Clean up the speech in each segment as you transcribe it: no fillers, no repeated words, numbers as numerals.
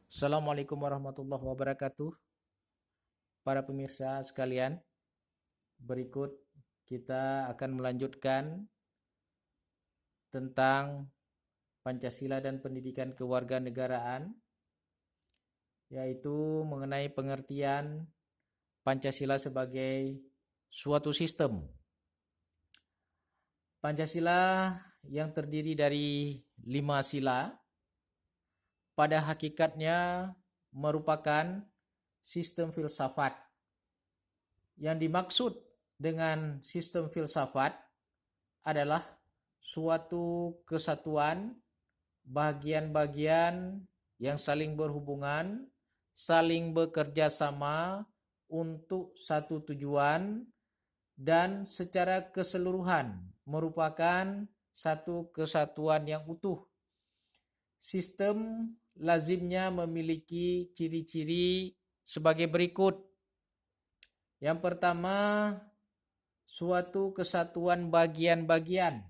Assalamualaikum warahmatullahi wabarakatuh. Para pemirsa sekalian, berikut kita akan melanjutkan tentang Pancasila dan pendidikan kewarganegaraan, yaitu mengenai pengertian Pancasila sebagai suatu sistem. Pancasila yang terdiri dari 5 sila pada hakikatnya merupakan sistem filsafat. Yang dimaksud dengan sistem filsafat adalah suatu kesatuan bagian-bagian yang saling berhubungan, saling bekerja sama untuk satu tujuan dan secara keseluruhan merupakan satu kesatuan yang utuh. Sistem lazimnya memiliki ciri-ciri sebagai berikut. Yang pertama, suatu kesatuan bagian-bagian.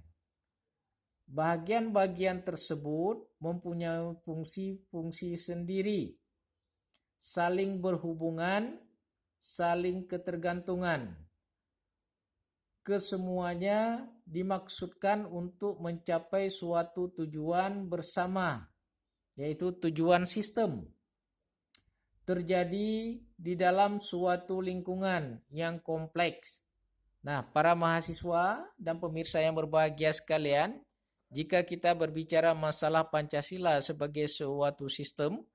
Bagian-bagian tersebut mempunyai fungsi-fungsi sendiri, saling berhubungan, saling ketergantungan. Kesemuanya dimaksudkan untuk mencapai suatu tujuan bersama, yaitu tujuan sistem. Terjadi di dalam suatu lingkungan yang kompleks. Nah, para mahasiswa dan pemirsa yang berbahagia sekalian, jika kita berbicara masalah Pancasila sebagai suatu sistem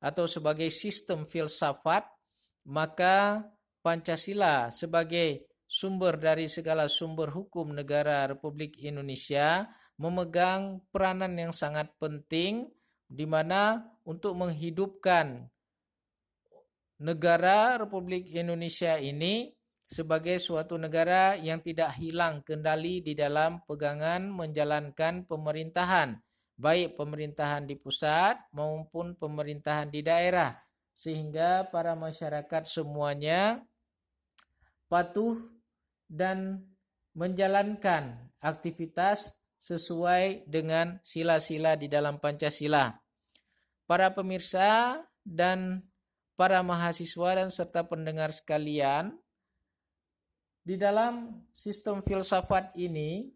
atau sebagai sistem filsafat, maka Pancasila sebagai sumber dari segala sumber hukum negara Republik Indonesia memegang peranan yang sangat penting di mana untuk menghidupkan negara Republik Indonesia ini sebagai suatu negara yang tidak hilang kendali di dalam pegangan menjalankan pemerintahan, baik pemerintahan di pusat maupun pemerintahan di daerah, sehingga para masyarakat semuanya patuh dan menjalankan aktivitas sesuai dengan sila-sila di dalam Pancasila. Para pemirsa dan para mahasiswa dan serta pendengar sekalian, di dalam sistem filsafat ini,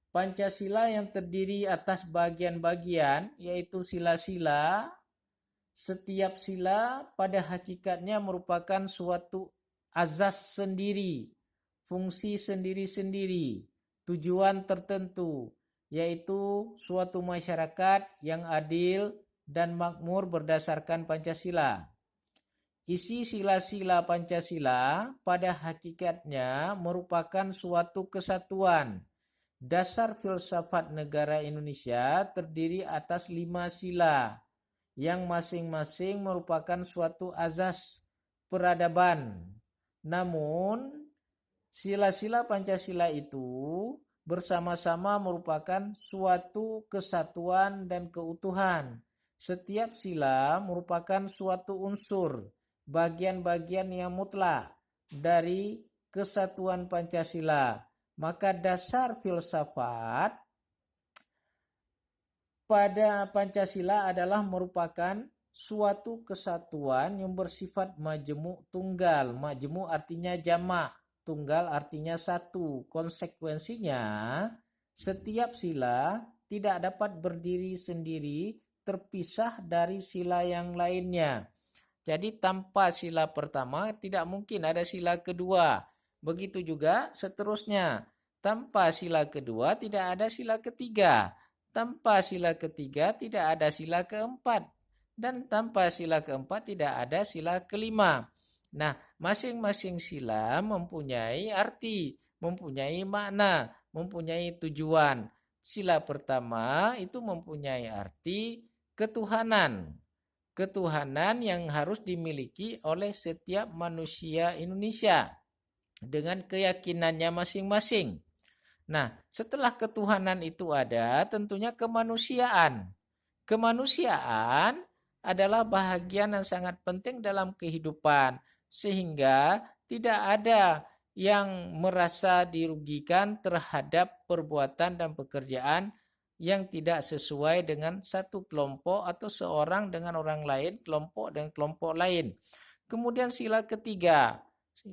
Pancasila yang terdiri atas bagian-bagian, yaitu sila-sila, setiap sila pada hakikatnya merupakan suatu azas sendiri, fungsi sendiri-sendiri, tujuan tertentu, yaitu suatu masyarakat yang adil dan makmur berdasarkan Pancasila. Isi sila-sila Pancasila pada hakikatnya merupakan suatu kesatuan. Dasar filsafat negara Indonesia terdiri atas 5 sila, yang masing-masing merupakan suatu azas peradaban. Namun, sila-sila Pancasila itu bersama-sama merupakan suatu kesatuan dan keutuhan. Setiap sila merupakan suatu unsur, bagian-bagian yang mutlak dari kesatuan Pancasila. Maka dasar filsafat pada Pancasila adalah merupakan suatu kesatuan yang bersifat majemuk tunggal. Majemuk artinya jamak, tunggal artinya satu. Konsekuensinya, setiap sila tidak dapat berdiri sendiri terpisah dari sila yang lainnya. Jadi tanpa sila pertama tidak mungkin ada sila kedua. Begitu juga seterusnya. Tanpa sila kedua tidak ada sila ketiga. Tanpa sila ketiga tidak ada sila keempat. Dan tanpa sila keempat tidak ada sila kelima. Nah, masing-masing sila mempunyai arti, mempunyai makna, mempunyai tujuan. Sila pertama itu mempunyai arti ketuhanan. Ketuhanan yang harus dimiliki oleh setiap manusia Indonesia dengan keyakinannya masing-masing. Nah, setelah ketuhanan itu ada, tentunya kemanusiaan. Kemanusiaan adalah bahagian yang sangat penting dalam kehidupan, sehingga tidak ada yang merasa dirugikan terhadap perbuatan dan pekerjaan yang tidak sesuai dengan satu kelompok atau seorang dengan orang lain, kelompok dengan kelompok lain. Kemudian sila ketiga,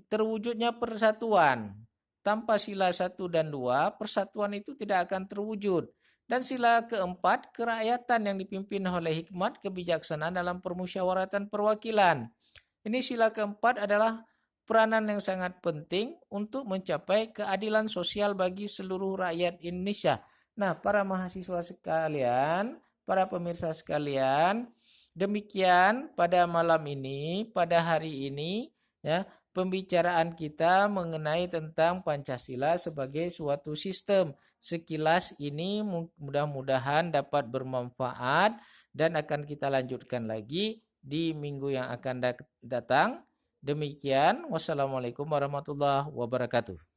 terwujudnya persatuan. Tanpa sila 1 dan 2, persatuan itu tidak akan terwujud. Dan sila keempat, kerakyatan yang dipimpin oleh hikmat kebijaksanaan dalam permusyawaratan perwakilan. Ini sila keempat adalah peranan yang sangat penting untuk mencapai keadilan sosial bagi seluruh rakyat Indonesia. Nah, para mahasiswa sekalian, para pemirsa sekalian, demikian pada malam ini, pada hari ini, ya, pembicaraan kita mengenai tentang Pancasila sebagai suatu sistem. Sekilas ini mudah-mudahan dapat bermanfaat dan akan kita lanjutkan lagi di minggu yang akan datang. Demikian, wassalamualaikum warahmatullahi wabarakatuh.